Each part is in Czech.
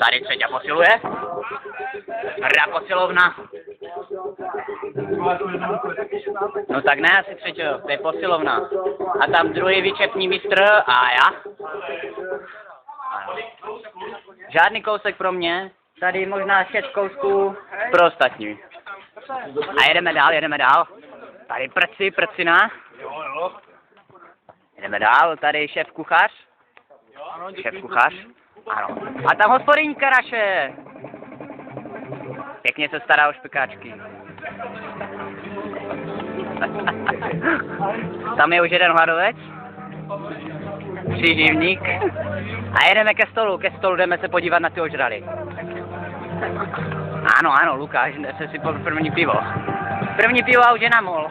Tady třetí posiluje. Hra posilovna. No tak ne asi třetí, to je posilovna. A tam druhý vyčepní mistr a já. Ano. Žádný kousek pro mě. Tady možná 6 kousků pro ostatní. A jedeme dál. Tady prcina. Jdeme dál, tady šéf kuchař. Ano. A tam hospodyňka naše. Pěkně se stará o špekáčky. Tam je už jeden hladovec. Příživník. A jedeme ke stolu jdeme se podívat na ty ožrady. Ano, Lukáš, nese si první pivo. První pivo a už je namol.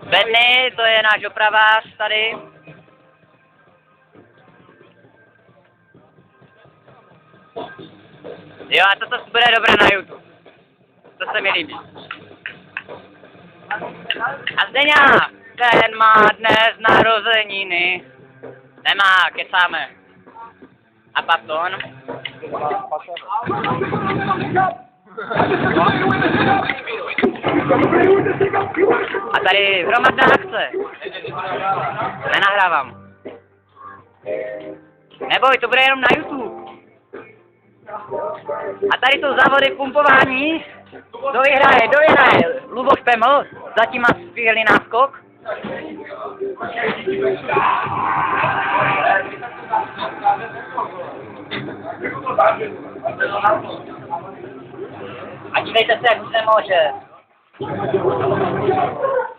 Benny, to je náš opravář tady. Jo, a toto bude dobré na YouTube. To se mi líbí. A Zdeňa, ten má dnes narozeniny. Nemá, kecáme. A Paton? A tady hromadná akce. Nenahrávám. Neboj, to bude jenom na YouTube. A tady jsou závody v pumpování. Kdo vyhraje? Luboš Peml, zatím má skvělý náskok. A dívejte se, jak už nemůže.